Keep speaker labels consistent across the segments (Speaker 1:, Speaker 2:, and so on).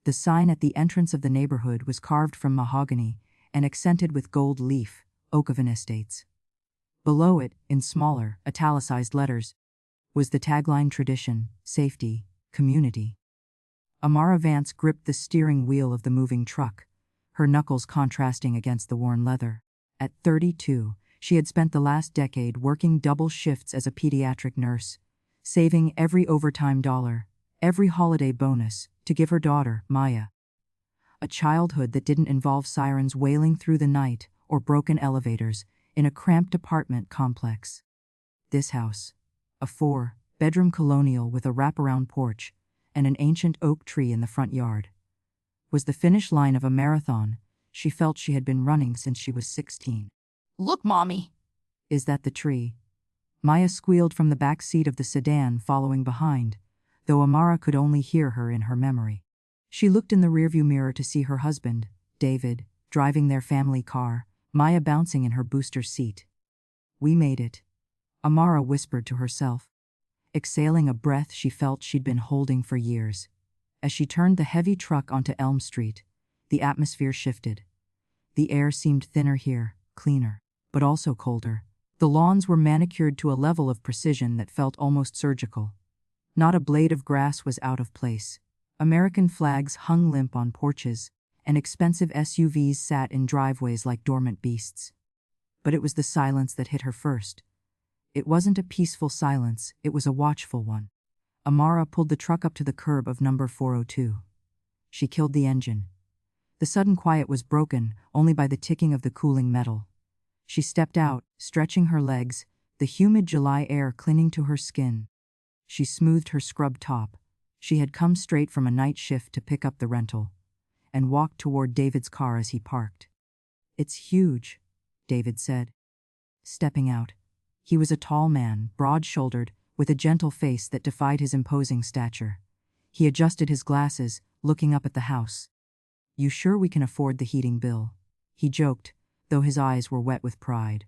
Speaker 1: The sign at the entrance of the neighborhood was carved from mahogany and accented with gold leaf, Oakoven Estates. Below it, in smaller, italicized letters, was the tagline tradition, safety, community. Amara Vance gripped the steering wheel of the moving truck, her knuckles contrasting against the worn leather. At 32, she had spent the last decade working double shifts as a pediatric nurse, saving every overtime dollar, every holiday bonus, to give her daughter, Maya, a childhood that didn't involve sirens wailing through the night or broken elevators in a cramped apartment complex. This house, a 4-bedroom colonial with a wraparound porch and an ancient oak tree in the front yard, was the finish line of a marathon she felt she had been running since she was 16.
Speaker 2: "Look, Mommy!"
Speaker 1: Is that the tree? Maya squealed from the back seat of the sedan following behind, though Amara could only hear her in her memory. She looked in the rearview mirror to see her husband, David, driving their family car, Maya bouncing in her booster seat. "We made it," Amara whispered to herself, exhaling a breath she felt she'd been holding for years. As she turned the heavy truck onto Elm Street, the atmosphere shifted. The air seemed thinner here, cleaner, but also colder. The lawns were manicured to a level of precision that felt almost surgical. Not a blade of grass was out of place. American flags hung limp on porches, and expensive SUVs sat in driveways like dormant beasts. But it was the silence that hit her first. It wasn't a peaceful silence, it was a watchful one. Amara pulled the truck up to the curb of number 402. She killed the engine. The sudden quiet was broken only by the ticking of the cooling metal. She stepped out, stretching her legs, the humid July air clinging to her skin. She smoothed her scrub top. She had come straight from a night shift to pick up the rental, and walked toward David's car as he parked. "It's huge," David said, stepping out. He was a tall man, broad-shouldered, with a gentle face that defied his imposing stature. He adjusted his glasses, looking up at the house. "You sure we can afford the heating bill?" he joked, though his eyes were wet with pride.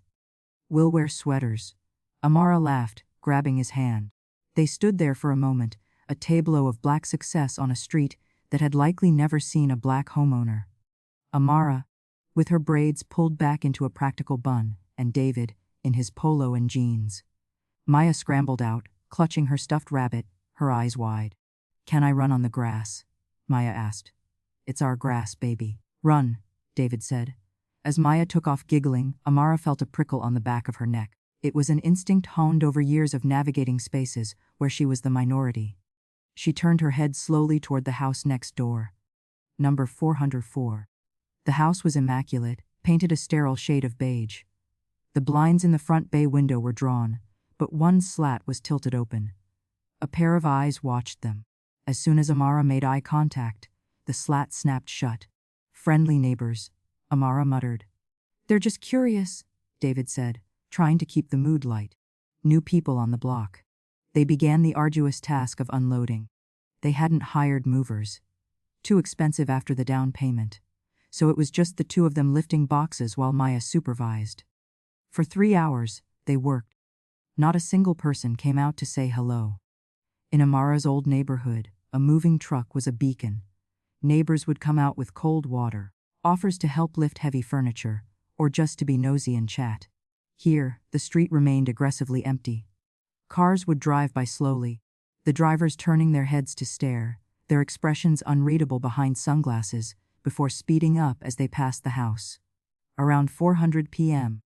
Speaker 1: "We'll wear sweaters." Amara laughed, grabbing his hand. They stood there for a moment, a tableau of black success on a street that had likely never seen a black homeowner. Amara, with her braids pulled back into a practical bun, and David, in his polo and jeans. Maya scrambled out, clutching her stuffed rabbit, her eyes wide. "Can I run on the grass?" Maya asked. "It's our grass, baby." "Run," David said. As Maya took off giggling, Amara felt a prickle on the back of her neck. It was an instinct honed over years of navigating spaces where she was the minority. She turned her head slowly toward the house next door. Number 404. The house was immaculate, painted a sterile shade of beige. The blinds in the front bay window were drawn, but one slat was tilted open. A pair of eyes watched them. As soon as Amara made eye contact, the slat snapped shut. "Friendly neighbors," Amara muttered. "They're just curious," David said, trying to keep the mood light. "New people on the block." They began the arduous task of unloading. They hadn't hired movers. Too expensive after the down payment. So it was just the two of them lifting boxes while Maya supervised. For 3 hours, they worked. Not a single person came out to say hello. In Amara's old neighborhood, a moving truck was a beacon. Neighbors would come out with cold water, offers to help lift heavy furniture, or just to be nosy and chat. Here, the street remained aggressively empty. Cars would drive by slowly, the drivers turning their heads to stare, their expressions unreadable behind sunglasses, before speeding up as they passed the house. Around 4:00 p.m.,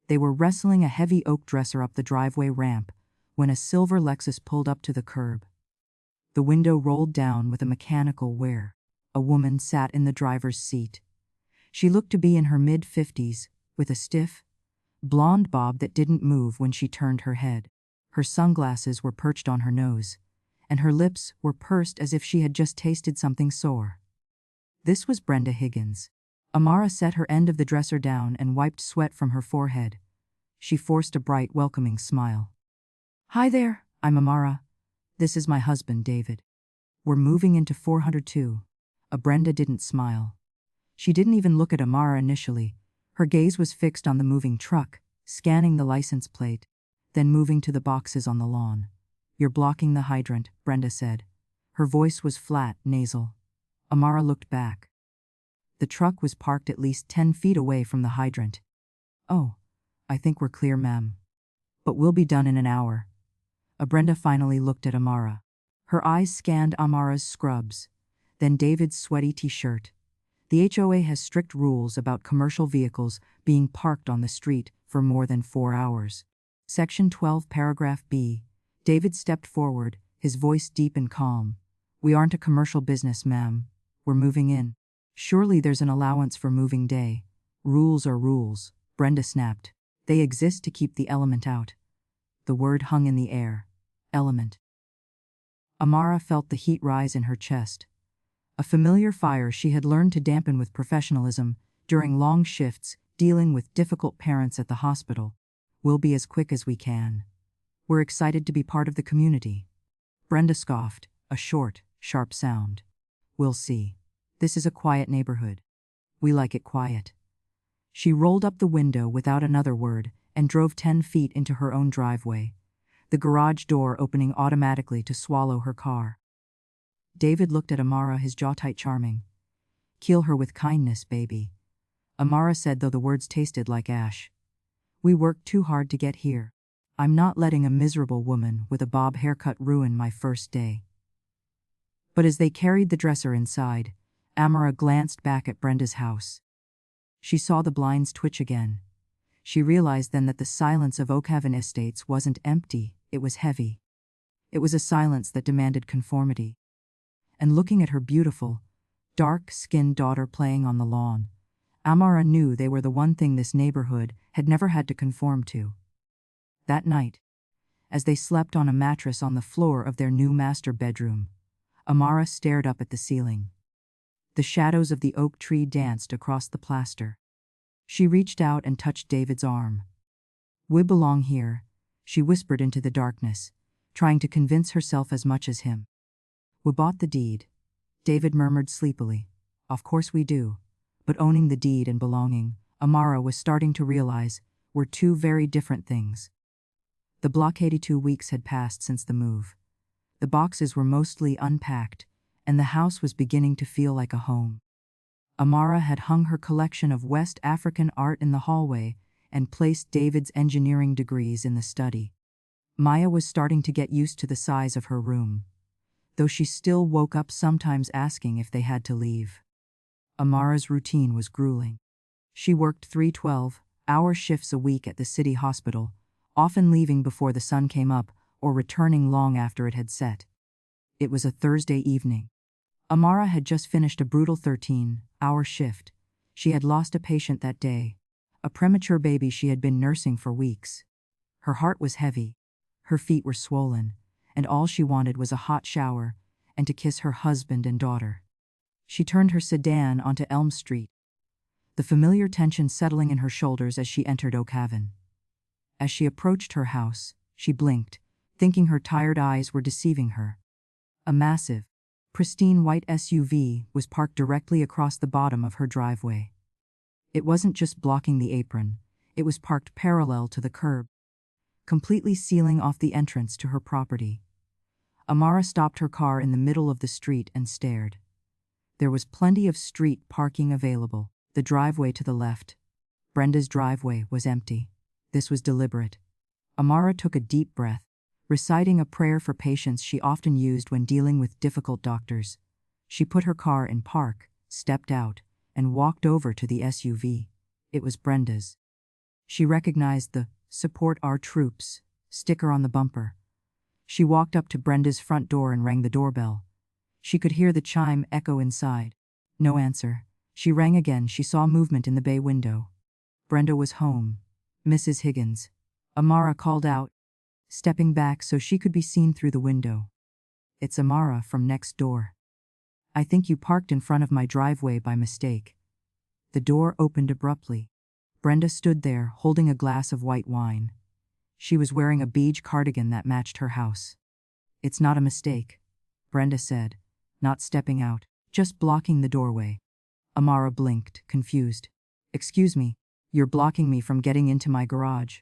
Speaker 1: they were wrestling a heavy oak dresser up the driveway ramp when a silver Lexus pulled up to the curb. The window rolled down with a mechanical whir. A woman sat in the driver's seat. She looked to be in her mid-50s, with a stiff, blonde bob that didn't move when she turned her head. Her sunglasses were perched on her nose, and her lips were pursed as if she had just tasted something sour. This was Brenda Higgins. Amara set her end of the dresser down and wiped sweat from her forehead. She forced a bright, welcoming smile. "Hi there, I'm Amara. This is my husband, David. We're moving into 402. Brenda didn't smile. She didn't even look at Amara initially. Her gaze was fixed on the moving truck, scanning the license plate, then moving to the boxes on the lawn. "You're blocking the hydrant," Brenda said. Her voice was flat, nasal. Amara looked back. The truck was parked at least 10 feet away from the hydrant. "Oh, I think we're clear, ma'am. But we'll be done in an hour." Brenda finally looked at Amara. Her eyes scanned Amara's scrubs, then David's sweaty t-shirt. The HOA has strict rules about commercial vehicles being parked on the street for more than 4 hours. Section 12, paragraph B. David stepped forward, his voice deep and calm. "We aren't a commercial business, ma'am. We're moving in." "Surely there's an allowance for moving day." "Rules are rules," Brenda snapped. "They exist to keep the element out." The word hung in the air. Element. Amara felt the heat rise in her chest. A familiar fire she had learned to dampen with professionalism during long shifts dealing with difficult parents at the hospital. "We'll be as quick as we can. We're excited to be part of the community." Brenda scoffed, a short, sharp sound. "We'll see. This is a quiet neighborhood. We like it quiet." She rolled up the window without another word and drove 10 feet into her own driveway, the garage door opening automatically to swallow her car. David looked at Amara, his jaw tight, charming. "Kill her with kindness, baby," Amara said, though the words tasted like ash. "We worked too hard to get here. I'm not letting a miserable woman with a bob haircut ruin my first day." But as they carried the dresser inside, Amara glanced back at Brenda's house. She saw the blinds twitch again. She realized then that the silence of Oakhaven Estates wasn't empty, it was heavy. It was a silence that demanded conformity. And looking at her beautiful, dark-skinned daughter playing on the lawn, Amara knew they were the one thing this neighborhood had never had to conform to. That night, as they slept on a mattress on the floor of their new master bedroom, Amara stared up at the ceiling. The shadows of the oak tree danced across the plaster. She reached out and touched David's arm. "We belong here," she whispered into the darkness, trying to convince herself as much as him. "We bought the deed," David murmured sleepily. "Of course we do." But owning the deed and belonging, Amara was starting to realize, were two very different things. The block 82 weeks had passed since the move. The boxes were mostly unpacked, and the house was beginning to feel like a home. Amara had hung her collection of West African art in the hallway and placed David's engineering degrees in the study. Maya was starting to get used to the size of her room, though she still woke up sometimes asking if they had to leave. Amara's routine was grueling. She worked 3 12-hour shifts a week at the city hospital, often leaving before the sun came up or returning long after it had set. It was a Thursday evening. Amara had just finished a brutal 13-hour shift. She had lost a patient that day, a premature baby she had been nursing for weeks. Her heart was heavy, her feet were swollen, and all she wanted was a hot shower and to kiss her husband and daughter. She turned her sedan onto Elm Street, the familiar tension settling in her shoulders as she entered Oakhaven. As she approached her house, she blinked, thinking her tired eyes were deceiving her. A massive, pristine white SUV was parked directly across the bottom of her driveway. It wasn't just blocking the apron, it was parked parallel to the curb, completely sealing off the entrance to her property. Amara stopped her car in the middle of the street and stared. There was plenty of street parking available. The driveway to the left, Brenda's driveway, was empty. This was deliberate. Amara took a deep breath, reciting a prayer for patience she often used when dealing with difficult doctors. She put her car in park, stepped out, and walked over to the SUV. It was Brenda's. She recognized the "Support Our Troops" sticker on the bumper. She walked up to Brenda's front door and rang the doorbell. She could hear the chime echo inside. No answer. She rang again. She saw movement in the bay window. Brenda was home. "Mrs. Higgins," Amara called out, stepping back so she could be seen through the window. "It's Amara from next door. I think you parked in front of my driveway by mistake." The door opened abruptly. Brenda stood there, holding a glass of white wine. She was wearing a beige cardigan that matched her house. "It's not a mistake," Brenda said, not stepping out, just blocking the doorway. Amara blinked, confused. "Excuse me, you're blocking me from getting into my garage.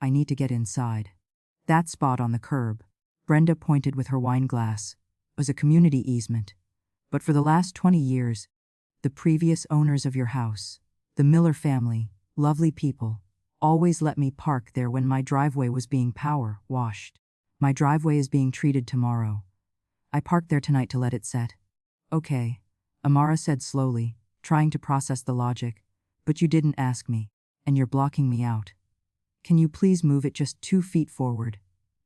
Speaker 1: I need to get inside." That spot on the curb, Brenda pointed with her wine glass, was a community easement. But for the last 20 years, the previous owners of your house, the Miller family, lovely people, always let me park there when my driveway was being power washed. My driveway is being treated tomorrow. I parked there tonight to let it set. Okay, Amara said slowly, trying to process the logic, but you didn't ask me, and you're blocking me out. Can you please move it just 2 feet forward?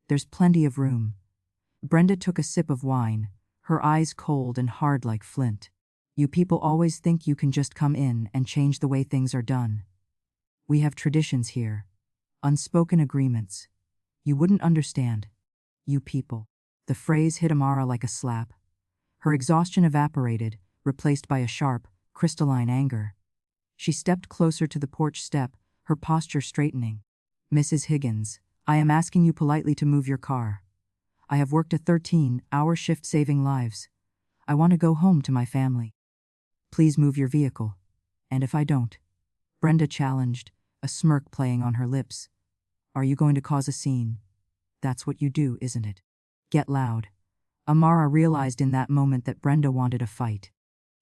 Speaker 1: There's plenty of room. Brenda took a sip of wine, her eyes cold and hard like flint. You people always think you can just come in and change the way things are done. We have traditions here. Unspoken agreements. You wouldn't understand. You people. The phrase hit Amara like a slap. Her exhaustion evaporated, replaced by a sharp, crystalline anger. She stepped closer to the porch step, her posture straightening. Mrs. Higgins, I am asking you politely to move your car. I have worked a 13-hour shift saving lives. I want to go home to my family. Please move your vehicle. And if I don't? Brenda challenged, a smirk playing on her lips. Are you going to cause a scene? That's what you do, isn't it? Get loud. Amara realized in that moment that Brenda wanted a fight.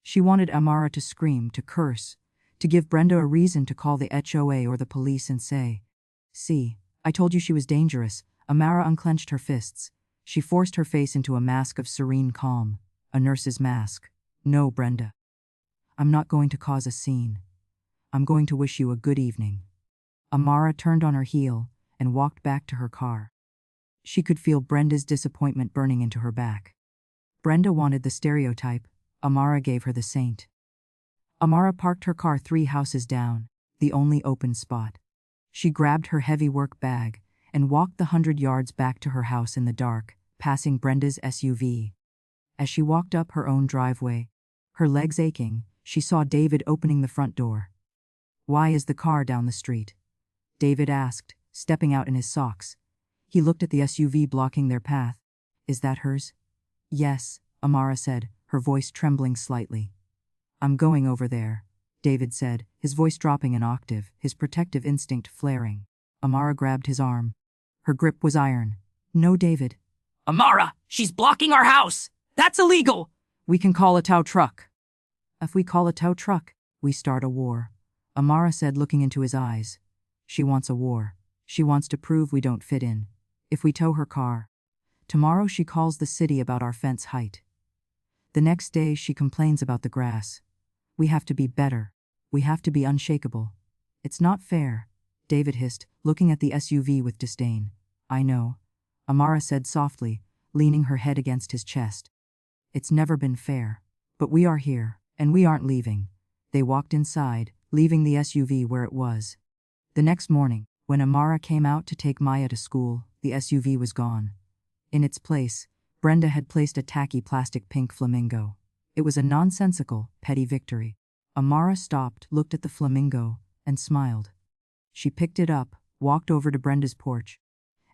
Speaker 1: She wanted Amara to scream, to curse, to give Brenda a reason to call the HOA or the police and say, "See, I told you she was dangerous." Amara unclenched her fists. She forced her face into a mask of serene calm, a nurse's mask. No, Brenda. I'm not going to cause a scene. I'm going to wish you a good evening. Amara turned on her heel and walked back to her car. She could feel Brenda's disappointment burning into her back. Brenda wanted the stereotype. Amara gave her the saint. Amara parked her car 3 houses down, the only open spot. She grabbed her heavy work bag and walked the 100 yards back to her house in the dark, passing Brenda's SUV. As she walked up her own driveway, her legs aching, she saw David opening the front door. "Why is the car down the street?" David asked, stepping out in his socks. He looked at the SUV blocking their path. "Is that hers?" "Yes," Amara said, her voice trembling slightly. "I'm going over there," David said, his voice dropping an octave, his protective instinct flaring. Amara grabbed his arm. Her grip was iron. "No, David." "Amara, she's blocking our house! That's illegal!" "We can call a tow truck." "If we call a tow truck, we start a war," Amara said, looking into his eyes. "She wants a war. She wants to prove we don't fit in. If we tow her car. Tomorrow she calls the city about our fence height. The next day she complains about the grass. We have to be better. We have to be unshakable. It's not fair," David hissed, looking at the SUV with disdain. "I know," Amara said softly, leaning her head against his chest. "It's never been fair. But we are here, and we aren't leaving." They walked inside, leaving the SUV where it was. The next morning, when Amara came out to take Maya to school, the SUV was gone. In its place, Brenda had placed a tacky plastic pink flamingo. It was a nonsensical, petty victory. Amara stopped, looked at the flamingo, and smiled. She picked it up, walked over to Brenda's porch,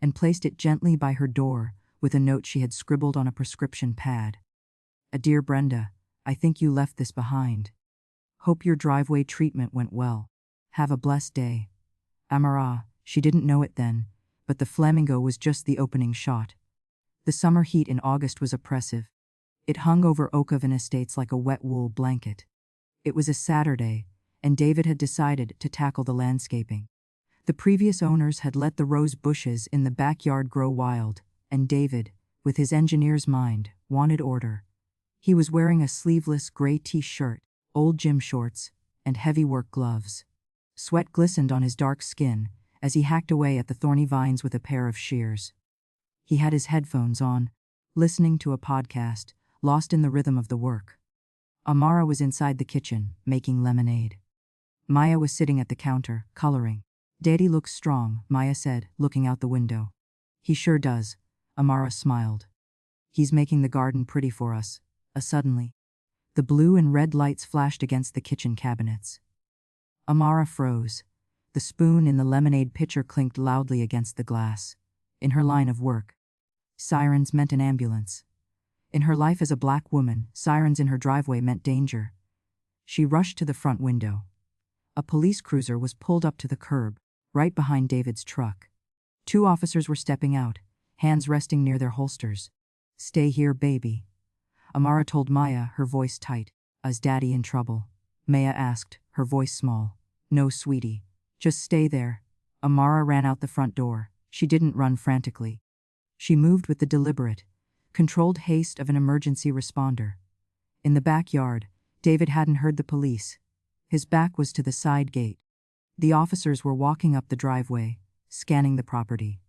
Speaker 1: and placed it gently by her door with a note she had scribbled on a prescription pad. "Dear Brenda, I think you left this behind. Hope your driveway treatment went well. Have a blessed day." Amara, she didn't know it then, but the flamingo was just the opening shot. The summer heat in August was oppressive. It hung over Oakhaven Estates like a wet wool blanket. It was a Saturday, and David had decided to tackle the landscaping. The previous owners had let the rose bushes in the backyard grow wild, and David, with his engineer's mind, wanted order. He was wearing a sleeveless gray t-shirt, old gym shorts, and heavy work gloves. Sweat glistened on his dark skin as he hacked away at the thorny vines with a pair of shears. He had his headphones on, listening to a podcast, lost in the rhythm of the work. Amara was inside the kitchen, making lemonade. Maya was sitting at the counter, coloring. "Daddy looks strong," Maya said, looking out the window. "He sure does," Amara smiled. "He's making the garden pretty for us." Suddenly, the blue and red lights flashed against the kitchen cabinets. Amara froze. The spoon in the lemonade pitcher clinked loudly against the glass. In her line of work, sirens meant an ambulance. In her life as a black woman, sirens in her driveway meant danger. She rushed to the front window. A police cruiser was pulled up to the curb, right behind David's truck. 2 officers were stepping out, hands resting near their holsters. "Stay here, baby." Amara told Maya, her voice tight. Is Daddy in trouble? Maya asked, her voice small. No, sweetie. Just stay there. Amara ran out the front door. She didn't run frantically. She moved with the deliberate, controlled haste of an emergency responder. In the backyard, David hadn't heard the police. His back was to the side gate. The officers were walking up the driveway, scanning the property.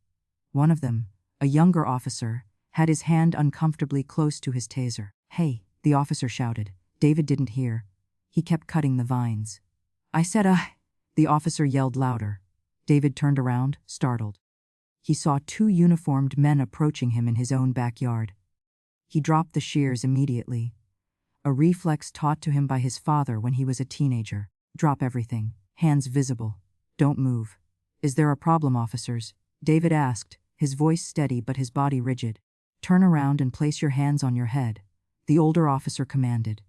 Speaker 1: One of them, a younger officer, had his hand uncomfortably close to his taser. Hey, the officer shouted. David didn't hear. He kept cutting the vines. I said, the officer yelled louder. David turned around, startled. He saw two uniformed men approaching him in his own backyard. He dropped the shears immediately, a reflex taught to him by his father when he was a teenager. Drop everything, hands visible. Don't move. Is there a problem, officers? David asked, his voice steady but his body rigid. Turn around and place your hands on your head, the older officer commanded.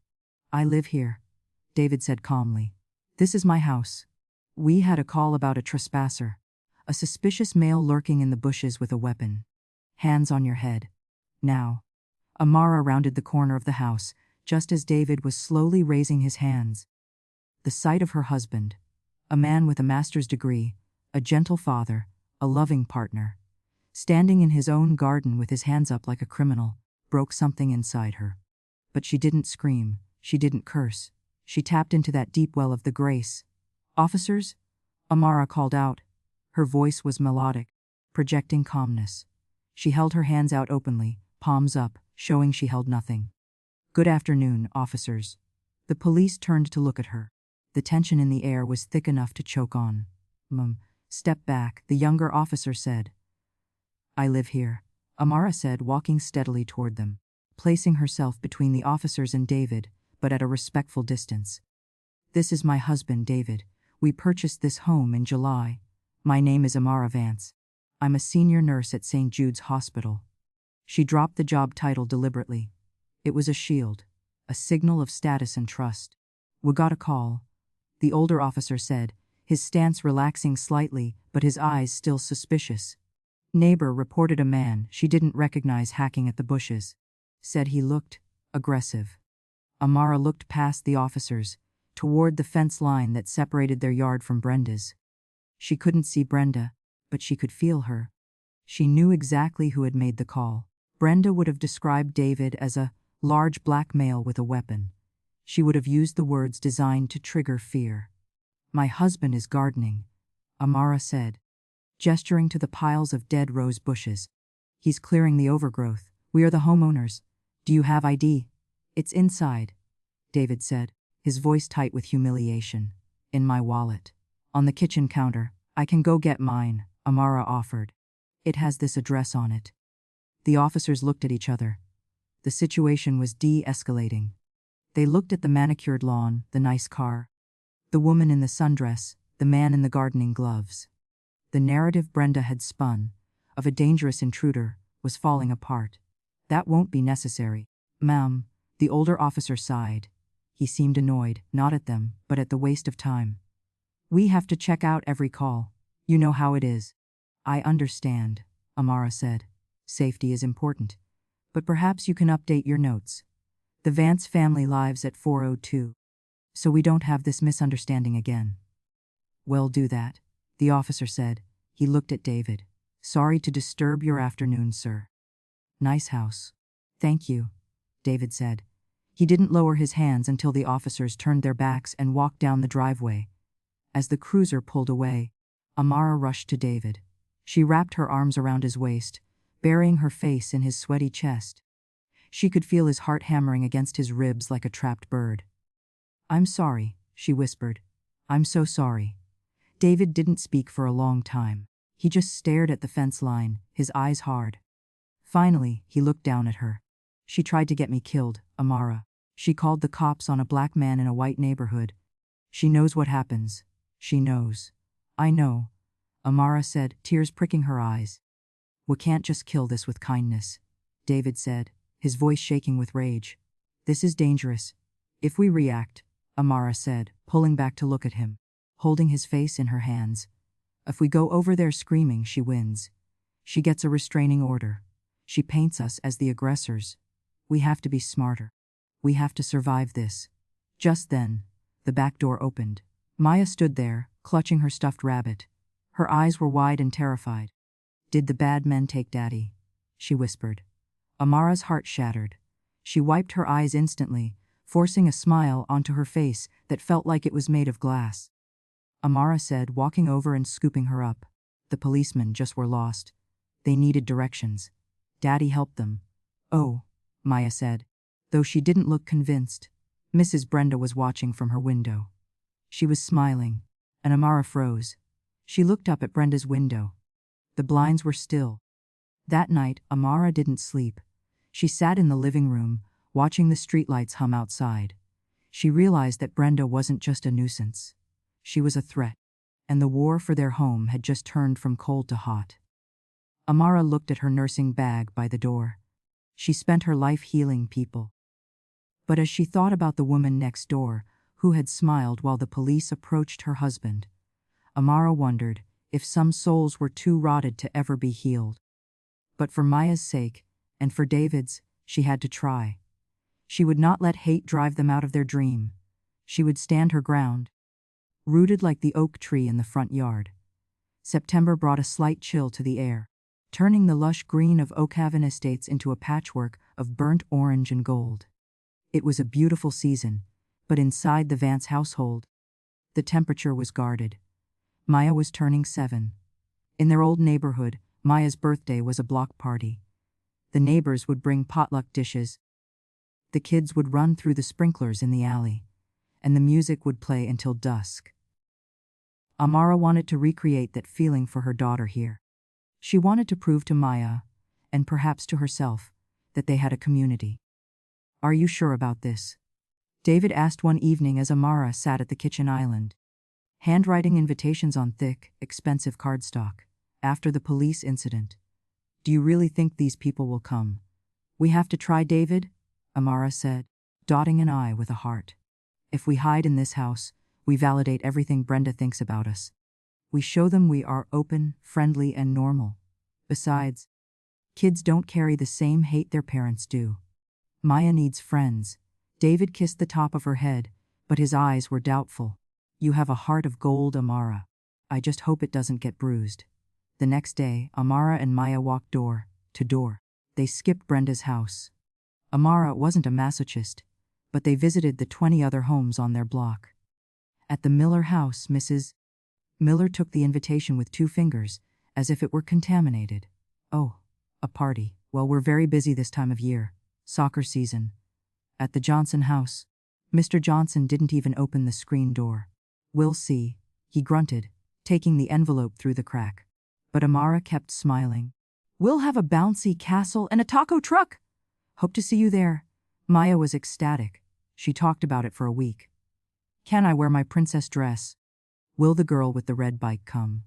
Speaker 1: I live here, David said calmly. This is my house. We had a call about a trespasser, a suspicious male lurking in the bushes with a weapon. Hands on your head. Now. Amara rounded the corner of the house, just as David was slowly raising his hands. The sight of her husband, a man with a master's degree, a gentle father, a loving partner, standing in his own garden with his hands up like a criminal, broke something inside her. But she didn't scream, she didn't curse. She tapped into that deep well of the grace. Officers? Amara called out. Her voice was melodic, projecting calmness. She held her hands out openly, palms up, showing she held nothing. Good afternoon, officers. The police turned to look at her. The tension in the air was thick enough to choke on. Step back, the younger officer said. I live here, Amara said, walking steadily toward them, placing herself between the officers and David, but at a respectful distance. This is my husband, David. We purchased this home in July. My name is Amara Vance. I'm a senior nurse at St. Jude's Hospital. She dropped the job title deliberately. It was a shield, a signal of status and trust. We got a call, the older officer said, his stance relaxing slightly, but his eyes still suspicious. Neighbor reported a man she didn't recognize hacking at the bushes. Said he looked aggressive. Amara looked past the officers, toward the fence line that separated their yard from Brenda's. She couldn't see Brenda, but she could feel her. She knew exactly who had made the call. Brenda would have described David as a large black male with a weapon. She would have used the words designed to trigger fear. My husband is gardening, Amara said, gesturing to the piles of dead rose bushes. He's clearing the overgrowth. We are the homeowners. Do you have ID? It's inside, David said, his voice tight with humiliation. In my wallet. On the kitchen counter. I can go get mine, Amara offered. It has this address on it. The officers looked at each other. The situation was de-escalating. They looked at the manicured lawn, the nice car, the woman in the sundress, the man in the gardening gloves. The narrative Brenda had spun, of a dangerous intruder, was falling apart. That won't be necessary. Ma'am, the older officer sighed. He seemed annoyed, not at them, but at the waste of time. We have to check out every call. You know how it is. I understand, Amara said. Safety is important. But perhaps you can update your notes. The Vance family lives at 402. So we don't have this misunderstanding again. Well, do that, the officer said. He looked at David. Sorry to disturb your afternoon, sir. Nice house. Thank you, David said. He didn't lower his hands until the officers turned their backs and walked down the driveway. As the cruiser pulled away, Amara rushed to David. She wrapped her arms around his waist, burying her face in his sweaty chest. She could feel his heart hammering against his ribs like a trapped bird. I'm sorry, she whispered. I'm so sorry. David didn't speak for a long time. He just stared at the fence line, his eyes hard. Finally, he looked down at her. She tried to get me killed, Amara. She called the cops on a black man in a white neighborhood. She knows what happens. She knows. I know, Amara said, tears pricking her eyes. We can't just kill this with kindness, David said, his voice shaking with rage. This is dangerous. If we react, Amara said, pulling back to look at him, holding his face in her hands. If we go over there screaming, she wins. She gets a restraining order. She paints us as the aggressors. We have to be smarter. We have to survive this. Just then, the back door opened. Maya stood there, clutching her stuffed rabbit. Her eyes were wide and terrified. "Did the bad men take Daddy?" she whispered. Amara's heart shattered. She wiped her eyes instantly, forcing a smile onto her face that felt like it was made of glass. Amara said, walking over and scooping her up. "The policemen just were lost. They needed directions. Daddy helped them." "Oh," Maya said, though she didn't look convinced. Mrs. Brenda was watching from her window. She was smiling, and Amara froze. She looked up at Brenda's window. The blinds were still. That night, Amara didn't sleep. She sat in the living room, watching the streetlights hum outside. She realized that Brenda wasn't just a nuisance. She was a threat, and the war for their home had just turned from cold to hot. Amara looked at her nursing bag by the door. She spent her life healing people. But as she thought about the woman next door, who had smiled while the police approached her husband, Amara wondered if some souls were too rotted to ever be healed. But for Maya's sake, and for David's, she had to try. She would not let hate drive them out of their dream. She would stand her ground. Rooted like the oak tree in the front yard, September brought a slight chill to the air, turning the lush green of Oakhaven Estates into a patchwork of burnt orange and gold. It was a beautiful season, but inside the Vance household, the temperature was guarded. Maya was turning 7. In their old neighborhood, Maya's birthday was a block party. The neighbors would bring potluck dishes. The kids would run through the sprinklers in the alley, and the music would play until dusk. Amara wanted to recreate that feeling for her daughter here. She wanted to prove to Maya, and perhaps to herself, that they had a community. "Are you sure about this?" David asked one evening as Amara sat at the kitchen island, handwriting invitations on thick, expensive cardstock, after the police incident. "Do you really think these people will come?" "We have to try, David," Amara said, dotting an I with a heart. "If we hide in this house, we validate everything Brenda thinks about us. We show them we are open, friendly, and normal. Besides, kids don't carry the same hate their parents do. Maya needs friends." David kissed the top of her head, but his eyes were doubtful. "You have a heart of gold, Amara. I just hope it doesn't get bruised." The next day, Amara and Maya walked door to door. They skipped Brenda's house. Amara wasn't a masochist, but they visited the 20 other homes on their block. At the Miller house, Mrs. Miller took the invitation with 2 fingers, as if it were contaminated. "Oh, a party. Well, we're very busy this time of year. Soccer season." At the Johnson house, Mr. Johnson didn't even open the screen door. "We'll see," he grunted, taking the envelope through the crack. But Amara kept smiling. "We'll have a bouncy castle and a taco truck. Hope to see you there." Maya was ecstatic. She talked about it for a week. "Can I wear my princess dress? Will the girl with the red bike come?"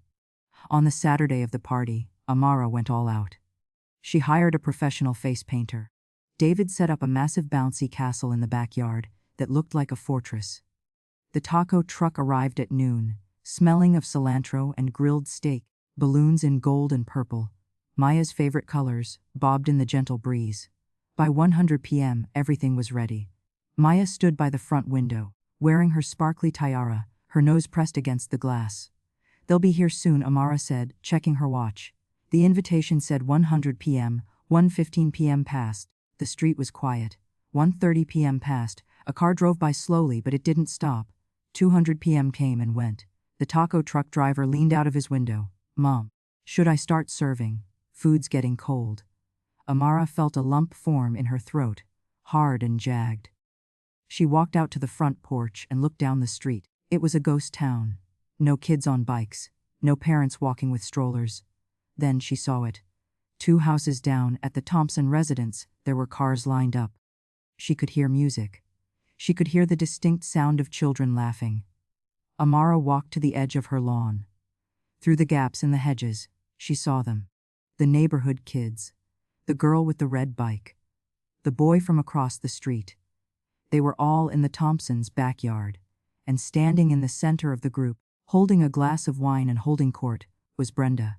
Speaker 1: On the Saturday of the party, Amara went all out. She hired a professional face painter. David set up a massive bouncy castle in the backyard that looked like a fortress. The taco truck arrived at noon, smelling of cilantro and grilled steak. Balloons in gold and purple, Maya's favorite colors, bobbed in the gentle breeze. By 100 p.m., everything was ready. Maya stood by the front window, wearing her sparkly tiara, her nose pressed against the glass. "They'll be here soon," Amara said, checking her watch. The invitation said 100 p.m., 1:15 p.m. passed. The street was quiet. 1:30 p.m. passed. A car drove by slowly, but it didn't stop. 200 p.m. came and went. The taco truck driver leaned out of his window. "Mom, should I start serving? Food's getting cold." Amara felt a lump form in her throat, hard and jagged. She walked out to the front porch and looked down the street. It was a ghost town. No kids on bikes, no parents walking with strollers. Then she saw it. 2 houses down, at the Thompson residence, there were cars lined up. She could hear music. She could hear the distinct sound of children laughing. Amara walked to the edge of her lawn. Through the gaps in the hedges, she saw them. The neighborhood kids. The girl with the red bike. The boy from across the street. They were all in the Thompsons' backyard, and standing in the center of the group, holding a glass of wine and holding court, was Brenda.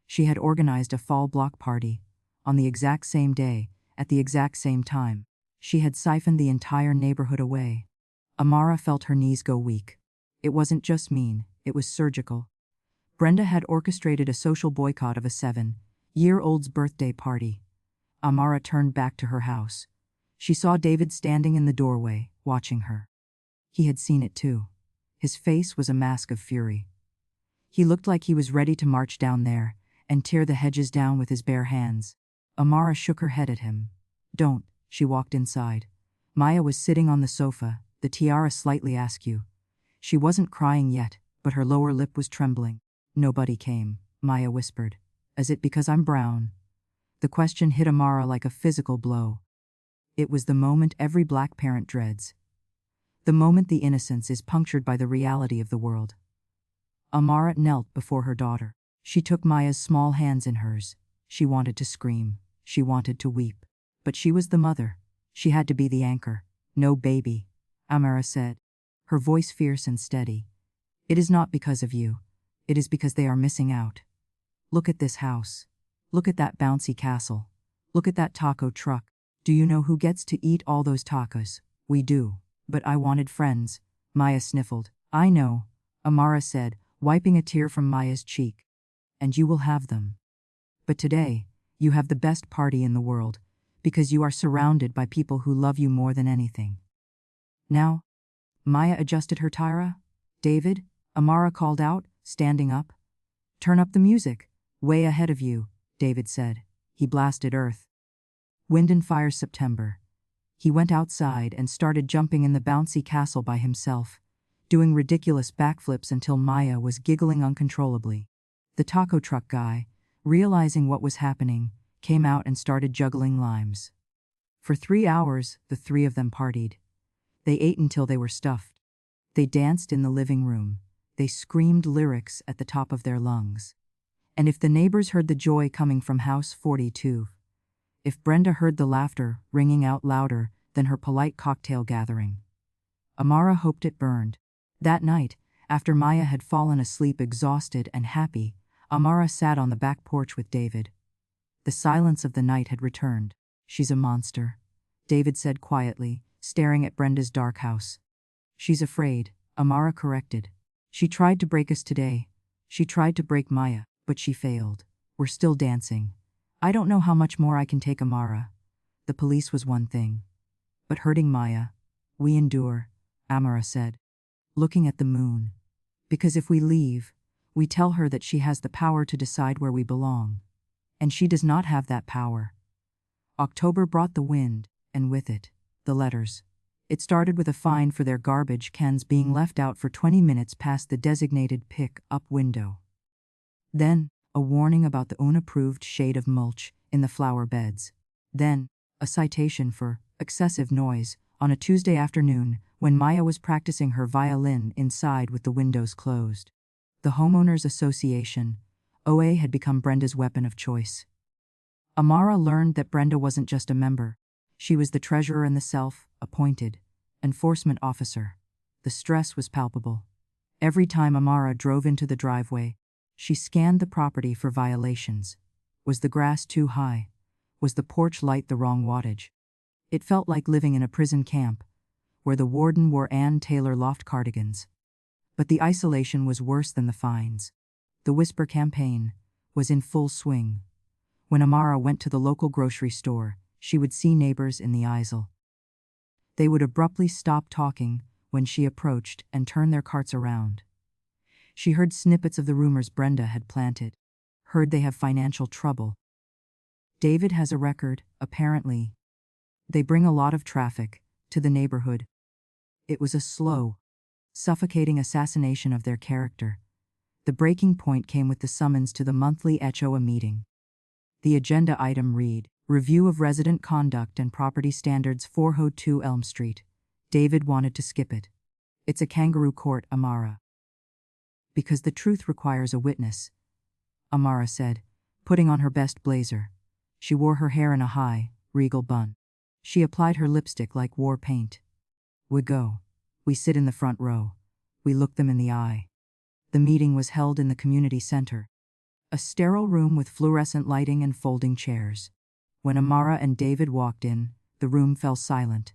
Speaker 1: She had organized a fall block party, on the exact same day, at the exact same time. She had siphoned the entire neighborhood away. Amara felt her knees go weak. It wasn't just mean, it was surgical. Brenda had orchestrated a social boycott of a 7-year-old's birthday party. Amara turned back to her house. She saw David standing in the doorway, watching her. He had seen it too. His face was a mask of fury. He looked like he was ready to march down there and tear the hedges down with his bare hands. Amara shook her head at him. Don't, she walked inside. Maya was sitting on the sofa, the tiara slightly askew. She wasn't crying yet, but her lower lip was trembling. Nobody came, Maya whispered. Is it because I'm brown? The question hit Amara like a physical blow. It was the moment every black parent dreads. The moment the innocence is punctured by the reality of the world. Amara knelt before her daughter. She took Maya's small hands in hers. She wanted to scream. She wanted to weep. But she was the mother. She had to be the anchor. No baby, Amara said, her voice fierce and steady. It is not because of you. It is because they are missing out. Look at this house. Look at that bouncy castle. Look at that taco truck. Do you know who gets to eat all those tacos? We do. But I wanted friends, Maya sniffled. I know, Amara said, wiping a tear from Maya's cheek. And you will have them. But today, you have the best party in the world, because you are surrounded by people who love you more than anything. Now, Maya adjusted her tiara. David, Amara called out, standing up. Turn up the music. Way ahead of you, David said. He blasted Earth, Wind and Fire September. He went outside and started jumping in the bouncy castle by himself, doing ridiculous backflips until Maya was giggling uncontrollably. The taco truck guy, realizing what was happening, came out and started juggling limes. For 3 hours, the three of them partied. They ate until they were stuffed. They danced in the living room. They screamed lyrics at the top of their lungs. And if the neighbors heard the joy coming from House 42, if Brenda heard the laughter ringing out louder than her polite cocktail gathering, Amara hoped it burned. That night, after Maya had fallen asleep exhausted and happy, Amara sat on the back porch with David. The silence of the night had returned. She's a monster, David said quietly, staring at Brenda's dark house. She's afraid, Amara corrected. She tried to break us today. She tried to break Maya, but she failed. We're still dancing. I don't know how much more I can take, Amara. The police was one thing. But hurting Maya, we endure, Amara said, looking at the moon. Because if we leave, we tell her that she has the power to decide where we belong. And she does not have that power. October brought the wind, and with it, the letters. It started with a fine for their garbage cans being left out for 20 minutes past the designated pick-up window. Then, a warning about the unapproved shade of mulch in the flower beds. Then, a citation for excessive noise on a Tuesday afternoon when Maya was practicing her violin inside with the windows closed. The Homeowners Association, OA, had become Brenda's weapon of choice. Amara learned that Brenda wasn't just a member. She was the treasurer and the self-appointed enforcement officer. The stress was palpable. Every time Amara drove into the driveway, she scanned the property for violations. Was the grass too high? Was the porch light the wrong wattage? It felt like living in a prison camp, where the warden wore Ann Taylor loft cardigans. But the isolation was worse than the fines. The whisper campaign was in full swing. When Amara went to the local grocery store, she would see neighbors in the aisle. They would abruptly stop talking when she approached and turn their carts around. She heard snippets of the rumors Brenda had planted. Heard they have financial trouble. David has a record, apparently. They bring a lot of traffic to the neighborhood. It was a slow, suffocating assassination of their character. The breaking point came with the summons to the monthly HOA meeting. The agenda item read, Review of Resident Conduct and Property Standards 402 Elm Street. David wanted to skip it. It's a kangaroo court, Amara. Because the truth requires a witness, Amara said, putting on her best blazer. She wore her hair in a high, regal bun. She applied her lipstick like war paint. We go. We sit in the front row. We look them in the eye. The meeting was held in the community center. A sterile room with fluorescent lighting and folding chairs. When Amara and David walked in, the room fell silent.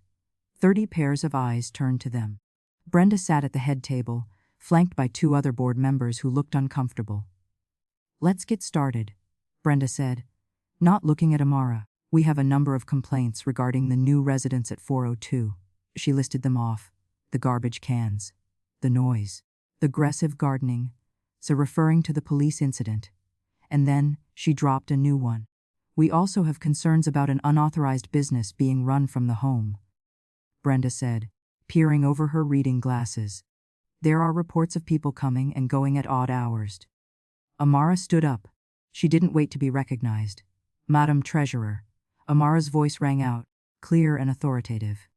Speaker 1: 30 pairs of eyes turned to them. Brenda sat at the head table, flanked by 2 other board members who looked uncomfortable. "Let's get started," Brenda said, not looking at Amara. "We have a number of complaints regarding the new residents at 402. She listed them off: the garbage cans, the noise, the aggressive gardening, so referring to the police incident. And then she dropped a new one. "We also have concerns about an unauthorized business being run from the home," Brenda said, peering over her reading glasses. "There are reports of people coming and going at odd hours." Amara stood up. She didn't wait to be recognized. "Madam Treasurer." Amara's voice rang out, clear and authoritative.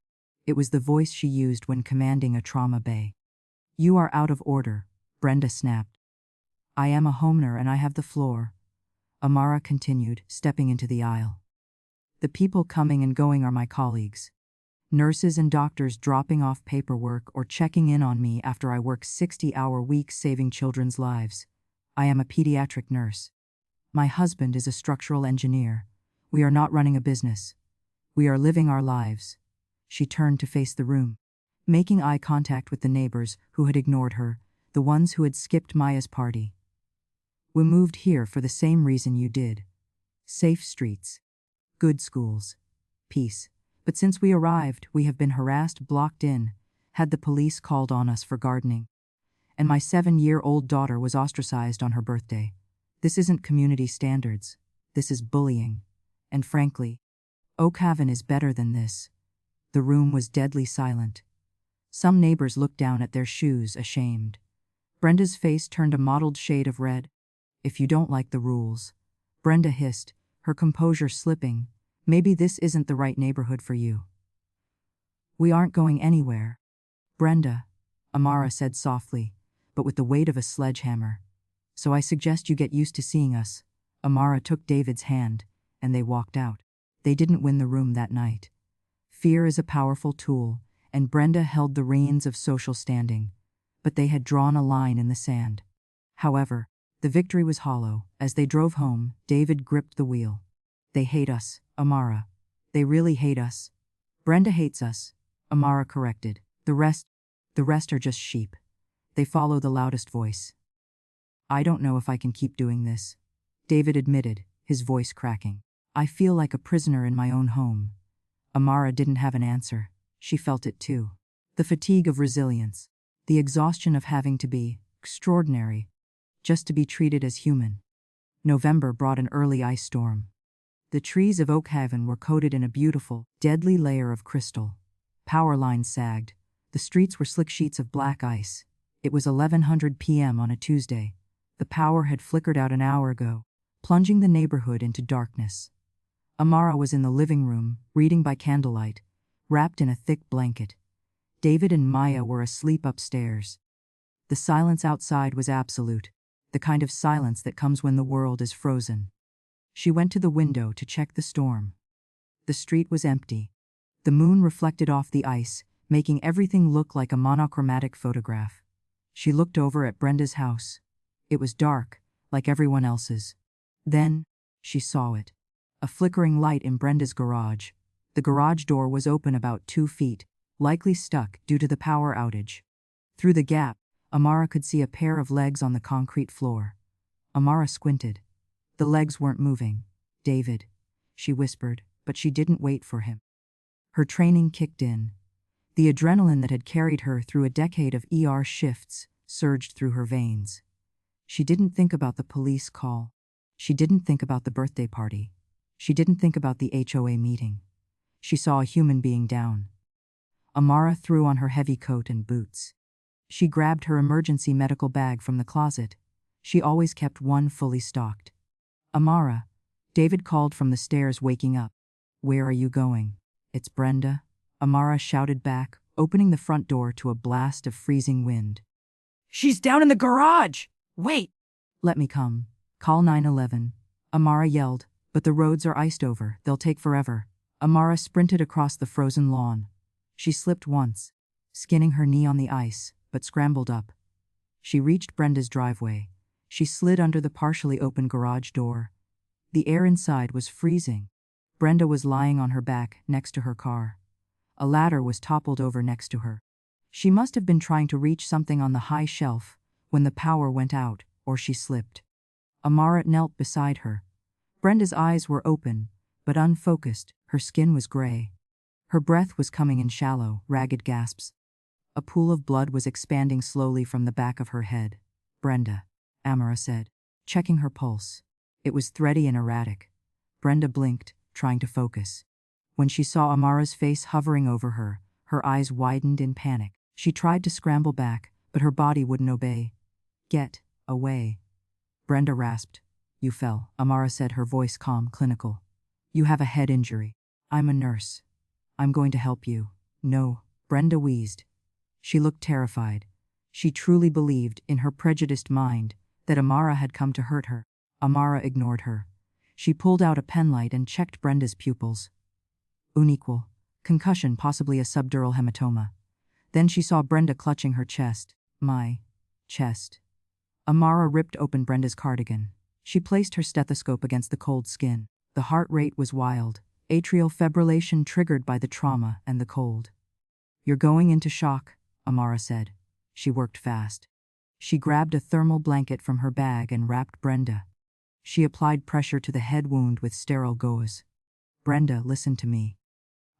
Speaker 1: It was the voice she used when commanding a trauma bay. "You are out of order," Brenda snapped. "I am a homeowner and I have the floor," Amara continued, stepping into the aisle. "The people coming and going are my colleagues. Nurses and doctors dropping off paperwork or checking in on me after I work 60-hour weeks saving children's lives. I am a pediatric nurse. My husband is a structural engineer. We are not running a business. We are living our lives." She turned to face the room, making eye contact with the neighbors who had ignored her, the ones who had skipped Maya's party. "We moved here for the same reason you did. Safe streets, good schools, peace. But since we arrived, we have been harassed, blocked in, had the police called on us for gardening. And my 7-year-old daughter was ostracized on her birthday. This isn't community standards. This is bullying. And frankly, Oak Haven is better than this." The room was deadly silent. Some neighbors looked down at their shoes, ashamed. Brenda's face turned a mottled shade of red. "If you don't like the rules," Brenda hissed, her composure slipping, "maybe this isn't the right neighborhood for you." "We aren't going anywhere, Brenda," Amara said softly, but with the weight of a sledgehammer. "So I suggest you get used to seeing us." Amara took David's hand, and they walked out. They didn't win the room that night. Fear is a powerful tool, and Brenda held the reins of social standing, but they had drawn a line in the sand. However, the victory was hollow. As they drove home, David gripped the wheel. "They hate us, Amara. They really hate us." "Brenda hates us," Amara corrected. The rest are just sheep. They follow the loudest voice." "I don't know if I can keep doing this," David admitted, his voice cracking. "I feel like a prisoner in my own home." Amara didn't have an answer. She felt it too. The fatigue of resilience. The exhaustion of having to be extraordinary, just to be treated as human. November brought an early ice storm. The trees of Oak Haven were coated in a beautiful, deadly layer of crystal. Power lines sagged. The streets were slick sheets of black ice. It was 11:00 p.m. on a Tuesday. The power had flickered out an hour ago, plunging the neighborhood into darkness. Amara was in the living room, reading by candlelight, wrapped in a thick blanket. David and Maya were asleep upstairs. The silence outside was absolute, the kind of silence that comes when the world is frozen. She went to the window to check the storm. The street was empty. The moon reflected off the ice, making everything look like a monochromatic photograph. She looked over at Brenda's house. It was dark, like everyone else's. Then, she saw it. A flickering light in Brenda's garage. The garage door was open about 2 feet, likely stuck due to the power outage. Through the gap, Amara could see a pair of legs on the concrete floor. Amara squinted. The legs weren't moving. "David," she whispered, but she didn't wait for him. Her training kicked in. The adrenaline that had carried her through a decade of ER shifts surged through her veins. She didn't think about the police call. She didn't think about the birthday party. She didn't think about the HOA meeting. She saw a human being down. Amara threw on her heavy coat and boots. She grabbed her emergency medical bag from the closet. She always kept one fully stocked. "Amara," David called from the stairs, waking up. "Where are you going?" "It's Brenda," Amara shouted back, opening the front door to a blast of freezing wind. "She's down in the garage! Wait!" "Let me come. Call 911, Amara yelled, "but the roads are iced over, they'll take forever." Amara sprinted across the frozen lawn. She slipped once, skinning her knee on the ice, but scrambled up. She reached Brenda's driveway. She slid under the partially open garage door. The air inside was freezing. Brenda was lying on her back next to her car. A ladder was toppled over next to her. She must have been trying to reach something on the high shelf when the power went out, or she slipped. Amara knelt beside her. Brenda's eyes were open, but unfocused. Her skin was gray. Her breath was coming in shallow, ragged gasps. A pool of blood was expanding slowly from the back of her head. "Brenda," Amara said, checking her pulse. It was thready and erratic. Brenda blinked, trying to focus. When she saw Amara's face hovering over her, her eyes widened in panic. She tried to scramble back, but her body wouldn't obey. "Get away." Brenda rasped. "You fell," Amara said, her voice calm, clinical. "You have a head injury. I'm a nurse. I'm going to help you." "No," Brenda wheezed. She looked terrified. She truly believed, in her prejudiced mind, that Amara had come to hurt her. Amara ignored her. She pulled out a penlight and checked Brenda's pupils. Unequal. Concussion, possibly a subdural hematoma. Then she saw Brenda clutching her chest. "My chest." Amara ripped open Brenda's cardigan. She placed her stethoscope against the cold skin. The heart rate was wild, atrial fibrillation triggered by the trauma and the cold. "You're going into shock," Amara said. She worked fast. She grabbed a thermal blanket from her bag and wrapped Brenda. She applied pressure to the head wound with sterile gauze. "Brenda, listen to me,"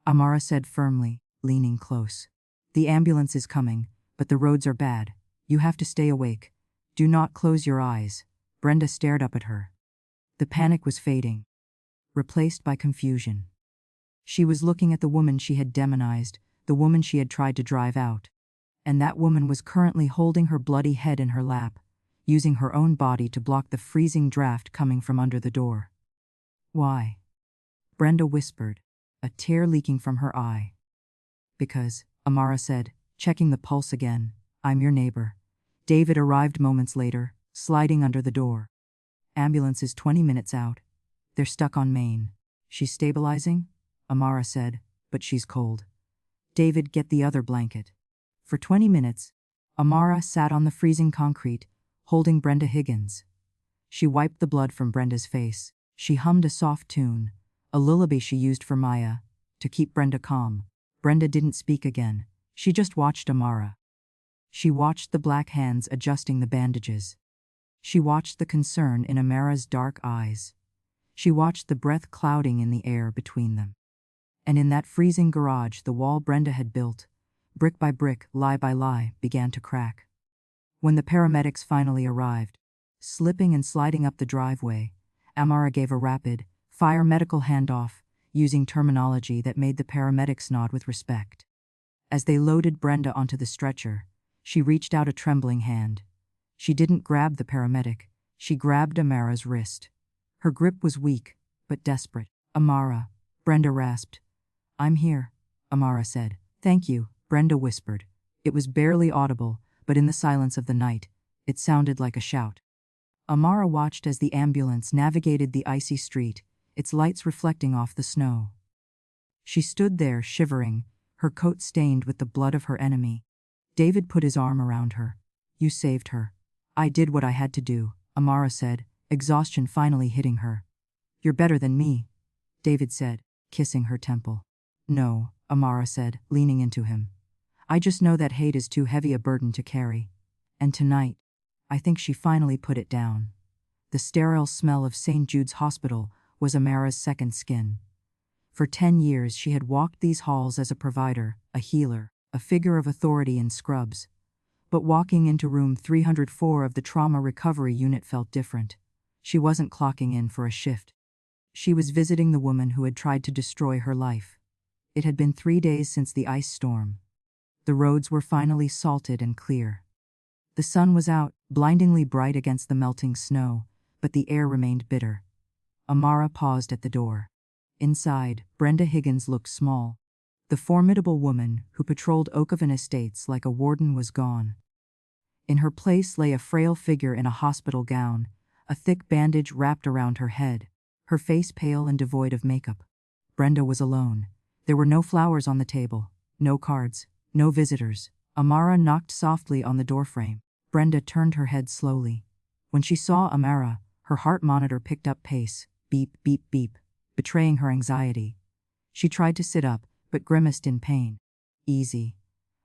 Speaker 1: Amara said firmly, leaning close. "The ambulance is coming, but the roads are bad. You have to stay awake. Do not close your eyes." Brenda stared up at her. The panic was fading, replaced by confusion. She was looking at the woman she had demonized, the woman she had tried to drive out. And that woman was currently holding her bloody head in her lap, using her own body to block the freezing draft coming from under the door. "Why?" Brenda whispered, a tear leaking from her eye. "Because," Amara said, checking the pulse again, "I'm your neighbor." David arrived moments later, sliding under the door. "Ambulance is 20 minutes out. They're stuck on Main." "She's stabilizing?" Amara said, "but she's cold." "David, get the other blanket." For 20 minutes, Amara sat on the freezing concrete, holding Brenda Higgins. She wiped the blood from Brenda's face. She hummed a soft tune, a lullaby she used for Maya, to keep Brenda calm. Brenda didn't speak again. She just watched Amara. She watched the black hands adjusting the bandages. She watched the concern in Amara's dark eyes. She watched the breath clouding in the air between them. And in that freezing garage, the wall Brenda had built, brick by brick, lie by lie, began to crack. When the paramedics finally arrived, slipping and sliding up the driveway, Amara gave a rapid, fire medical handoff, using terminology that made the paramedics nod with respect. As they loaded Brenda onto the stretcher, she reached out a trembling hand. She didn't grab the paramedic, she grabbed Amara's wrist. Her grip was weak, but desperate. "Amara," Brenda rasped. "I'm here," Amara said. "Thank you," Brenda whispered. It was barely audible, but in the silence of the night, it sounded like a shout. Amara watched as the ambulance navigated the icy street, its lights reflecting off the snow. She stood there, shivering, her coat stained with the blood of her enemy. David put his arm around her. "You saved her." "I did what I had to do," Amara said, exhaustion finally hitting her. "You're better than me," David said, kissing her temple. "No," Amara said, leaning into him. "I just know that hate is too heavy a burden to carry. And tonight, I think she finally put it down." The sterile smell of St. Jude's Hospital was Amara's second skin. For 10 years she had walked these halls as a provider, a healer, a figure of authority in scrubs. But walking into room 304 of the trauma recovery unit felt different. She wasn't clocking in for a shift. She was visiting the woman who had tried to destroy her life. It had been 3 days since the ice storm. The roads were finally salted and clear. The sun was out, blindingly bright against the melting snow, but the air remained bitter. Amara paused at the door. Inside, Brenda Higgins looked small. The formidable woman who patrolled Oakovan Estates like a warden was gone. In her place lay a frail figure in a hospital gown, a thick bandage wrapped around her head, her face pale and devoid of makeup. Brenda was alone. There were no flowers on the table, no cards, no visitors. Amara knocked softly on the doorframe. Brenda turned her head slowly. When she saw Amara, her heart monitor picked up pace. Beep, beep, beep. betraying her anxiety. She tried to sit up, but grimaced in pain. Easy,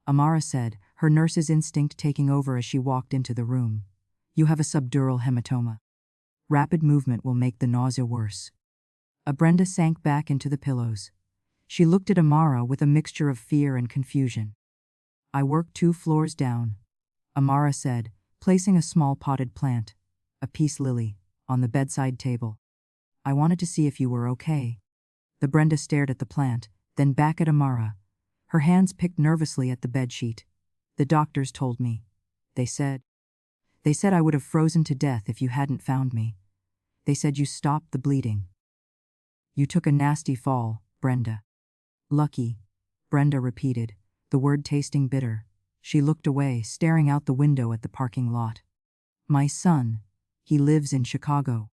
Speaker 1: Amara said, her nurse's instinct taking over as she walked into the room. You have a subdural hematoma. Rapid movement will make the nausea worse. Brenda sank back into the pillows. She looked at Amara with a mixture of fear and confusion. I work 2 floors down, Amara said, placing a small potted plant, a peace lily, on the bedside table. I wanted to see if you were okay. The Brenda stared at the plant, then back at Amara. Her hands picked nervously at the bedsheet. The doctors told me. They said I would have frozen to death if you hadn't found me. They said you stopped the bleeding. You took a nasty fall, Brenda. Lucky, Brenda repeated, the word tasting bitter. She looked away, staring out the window at the parking lot. My son, he lives in Chicago.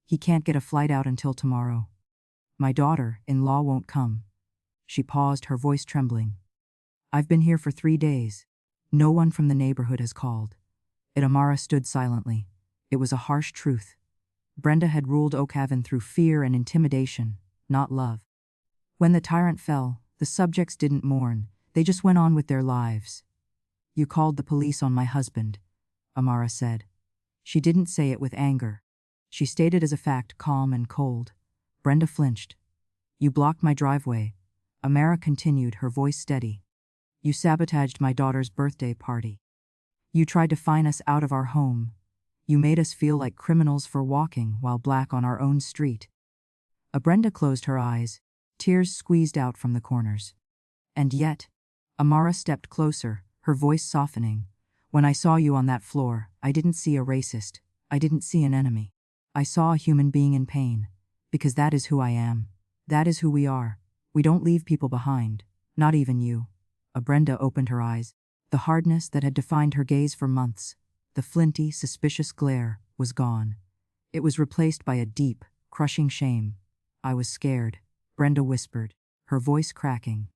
Speaker 1: He can't get a flight out until tomorrow. My daughter-in-law won't come. She paused, her voice trembling. I've been here for 3 days. No one from the neighborhood has called. Amara stood silently. It was a harsh truth. Brenda had ruled Oakhaven through fear and intimidation, not love. When the tyrant fell, the subjects didn't mourn, they just went on with their lives. You called the police on my husband, Amara said. She didn't say it with anger. She stated as a fact, calm and cold. Brenda flinched. You blocked my driveway, Amara continued, her voice steady. You sabotaged my daughter's birthday party. You tried to fine us out of our home. You made us feel like criminals for walking while black on our own street. Brenda closed her eyes, tears squeezed out from the corners. And yet, Amara stepped closer, her voice softening. When I saw you on that floor, I didn't see a racist. I didn't see an enemy. I saw a human being in pain. Because that is who I am. That is who we are. We don't leave people behind. Not even you. Brenda opened her eyes. The hardness that had defined her gaze for months, the flinty, suspicious glare, was gone. It was replaced by a deep, crushing shame. I was scared, Brenda whispered, her voice cracking.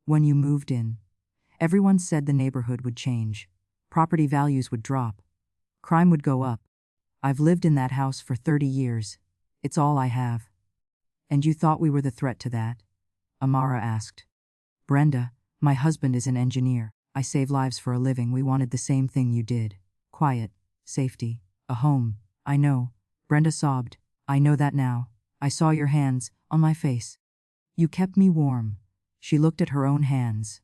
Speaker 1: When you moved in, everyone said the neighborhood would change. Property values would drop. Crime would go up. I've lived in that house for 30 years. It's all I have. And you thought we were the threat to that? Amara asked. Brenda, my husband is an engineer. I save lives for a living. We wanted the same thing you did. Quiet, safety, a home. I know. Brenda sobbed. I know that now. I saw your hands, on my face. You kept me warm. She looked at her own hands.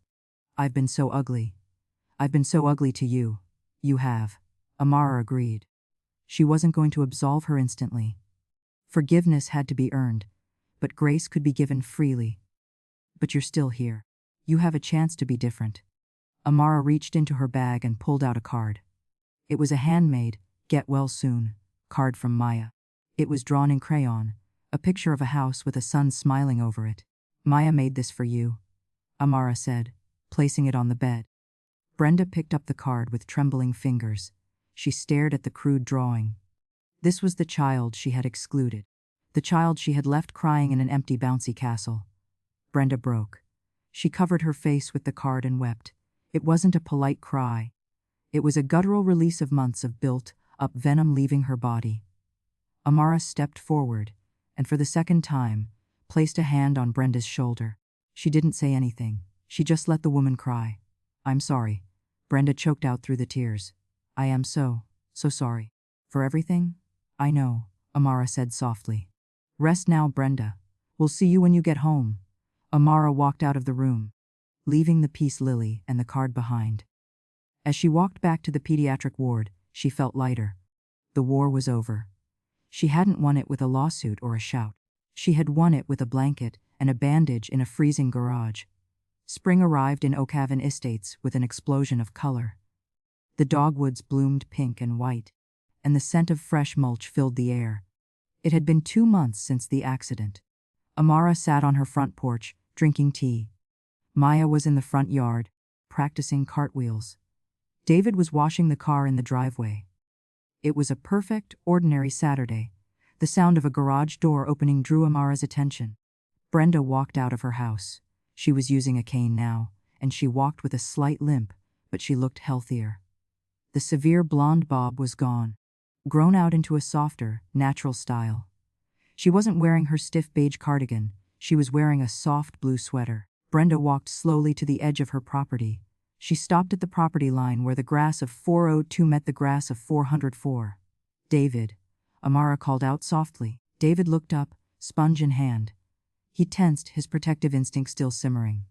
Speaker 1: I've been so ugly. I've been so ugly to you. You have. Amara agreed. She wasn't going to absolve her instantly. Forgiveness had to be earned, but grace could be given freely. But you're still here. You have a chance to be different. Amara reached into her bag and pulled out a card. It was a handmade, get well soon, card from Maya. It was drawn in crayon, a picture of a house with a sun smiling over it. Maya made this for you, Amara said, placing it on the bed. Brenda picked up the card with trembling fingers. She stared at the crude drawing. This was the child she had excluded. The child she had left crying in an empty bouncy castle. Brenda broke. She covered her face with the card and wept. It wasn't a polite cry. It was a guttural release of months of built-up venom leaving her body. Amara stepped forward, and for the second time, placed a hand on Brenda's shoulder. She didn't say anything. She just let the woman cry. I'm sorry. Brenda choked out through the tears. I am so sorry. For everything? I know, Amara said softly. Rest now, Brenda. We'll see you when you get home. Amara walked out of the room, leaving the peace lily and the card behind. As she walked back to the pediatric ward, she felt lighter. The war was over. She hadn't won it with a lawsuit or a shout. She had won it with a blanket and a bandage in a freezing garage. Spring arrived in Oakhaven Estates with an explosion of color. The dogwoods bloomed pink and white, and the scent of fresh mulch filled the air. It had been 2 months since the accident. Amara sat on her front porch, drinking tea. Maya was in the front yard, practicing cartwheels. David was washing the car in the driveway. It was a perfect, ordinary Saturday. The sound of a garage door opening drew Amara's attention. Brenda walked out of her house. She was using a cane now, and she walked with a slight limp, but she looked healthier. The severe blonde bob was gone, grown out into a softer, natural style. She wasn't wearing her stiff beige cardigan, she was wearing a soft blue sweater. Brenda walked slowly to the edge of her property. She stopped at the property line where the grass of 402 met the grass of 404. David, Amara called out softly. David looked up, sponge in hand. He tensed, his protective instinct still simmering.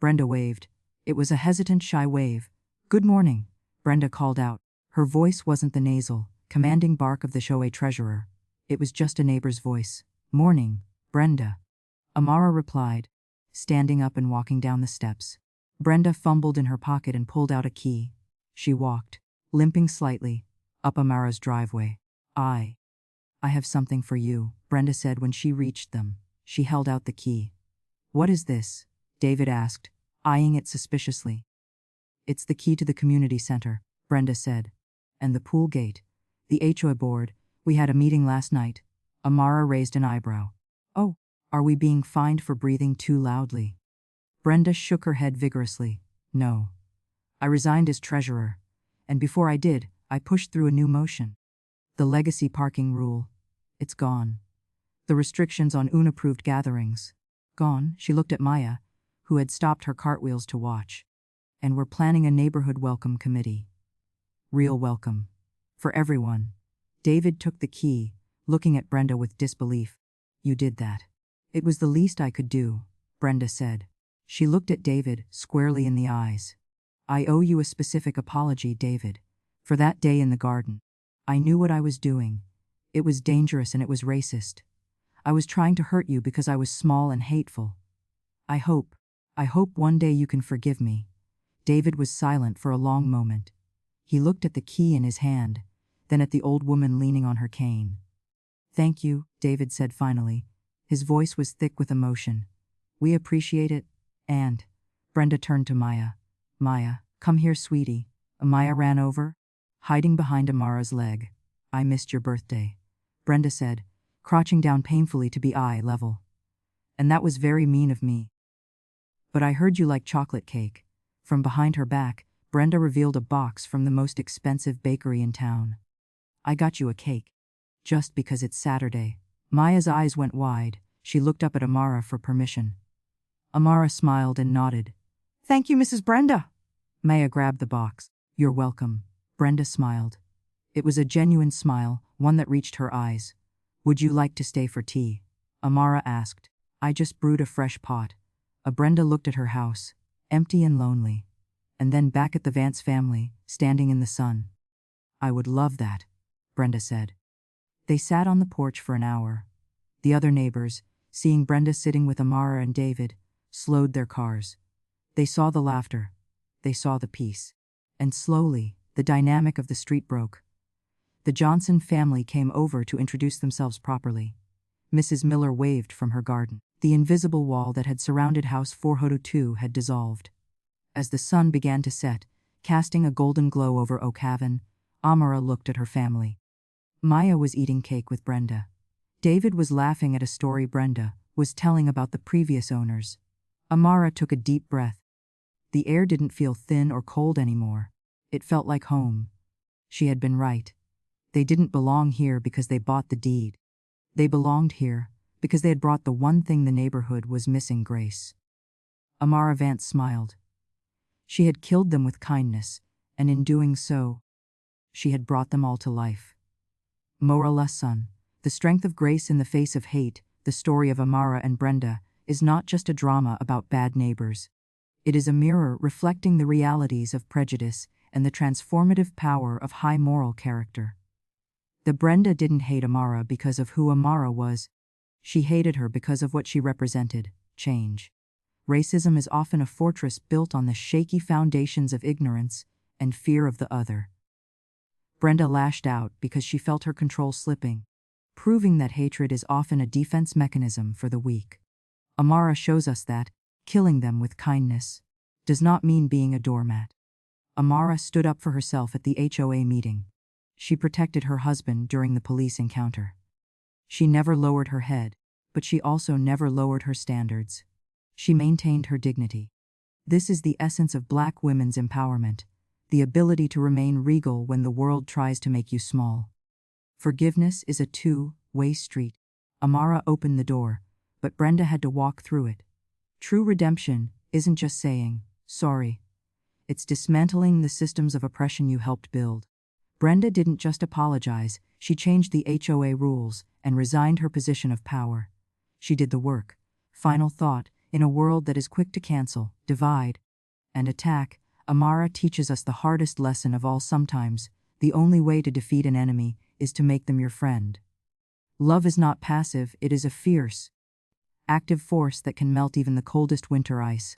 Speaker 1: Brenda waved. It was a hesitant, shy wave. Good morning, Brenda called out. Her voice wasn't the nasal, commanding bark of the Shoei treasurer. It was just a neighbor's voice. Morning, Brenda. Amara replied, standing up and walking down the steps. Brenda fumbled in her pocket and pulled out a key. She walked, limping slightly, up Amara's driveway. I have something for you, Brenda said when she reached them. She held out the key. What is this? David asked, eyeing it suspiciously. It's the key to the community center, Brenda said. And the pool gate. The HOA board. We had a meeting last night. Amara raised an eyebrow. Oh, are we being fined for breathing too loudly? Brenda shook her head vigorously. No. I resigned as treasurer. And before I did, I pushed through a new motion. The legacy parking rule. It's gone. The restrictions on unapproved gatherings. Gone. She looked at Maya, who had stopped her cartwheels to watch. And we're planning a neighborhood welcome committee. Real welcome. For everyone. David took the key, looking at Brenda with disbelief. You did that. It was the least I could do, Brenda said. She looked at David squarely in the eyes. I owe you a specific apology, David, for that day in the garden. I knew what I was doing. It was dangerous and it was racist. I was trying to hurt you because I was small and hateful. I hope one day you can forgive me. David was silent for a long moment. He looked at the key in his hand, then at the old woman leaning on her cane. Thank you, David said finally. His voice was thick with emotion. We appreciate it, and… Brenda turned to Maya. Maya, come here, sweetie. Maya ran over, hiding behind Amara's leg. I missed your birthday, Brenda said, crouching down painfully to be eye level. And that was very mean of me. But I heard you like chocolate cake. From behind her back, Brenda revealed a box from the most expensive bakery in town. I got you a cake. Just because it's Saturday. Maya's eyes went wide. She looked up at Amara for permission. Amara smiled and nodded. Thank you, Mrs. Brenda. Maya grabbed the box. You're welcome. Brenda smiled. It was a genuine smile, one that reached her eyes. Would you like to stay for tea? Amara asked. I just brewed a fresh pot. Brenda looked at her house, empty and lonely, and then back at the Vance family, standing in the sun. I would love that, Brenda said. They sat on the porch for an hour. The other neighbors, seeing Brenda sitting with Amara and David, slowed their cars. They saw the laughter. They saw the peace. And slowly, the dynamic of the street broke. The Johnson family came over to introduce themselves properly. Mrs. Miller waved from her garden. The invisible wall that had surrounded House 402 had dissolved. As the sun began to set, casting a golden glow over Oak Haven, Amara looked at her family. Maya was eating cake with Brenda. David was laughing at a story Brenda was telling about the previous owners. Amara took a deep breath. The air didn't feel thin or cold anymore. It felt like home. She had been right. They didn't belong here because they bought the deed. They belonged here because they had brought the one thing the neighborhood was missing, grace. Amara Vance smiled. She had killed them with kindness, and in doing so, she had brought them all to life. Moral lesson: the strength of grace in the face of hate, the story of Amara and Brenda, is not just a drama about bad neighbors. It is a mirror reflecting the realities of prejudice and the transformative power of high moral character. The Brenda didn't hate Amara because of who Amara was. She hated her because of what she represented: change. Racism is often a fortress built on the shaky foundations of ignorance and fear of the other. Brenda lashed out because she felt her control slipping, proving that hatred is often a defense mechanism for the weak. Amara shows us that killing them with kindness does not mean being a doormat. Amara stood up for herself at the HOA meeting. She protected her husband during the police encounter. She never lowered her head, but she also never lowered her standards. She maintained her dignity. This is the essence of Black women's empowerment, the ability to remain regal when the world tries to make you small. Forgiveness is a two-way street. Amara opened the door, but Brenda had to walk through it. True redemption isn't just saying, sorry. It's dismantling the systems of oppression you helped build. Brenda didn't just apologize, she changed the HOA rules and resigned her position of power. She did the work. Final thought, in a world that is quick to cancel, divide, and attack, Amara teaches us the hardest lesson of all sometimes: the only way to defeat an enemy is to make them your friend. Love is not passive, it is a fierce, active force that can melt even the coldest winter ice.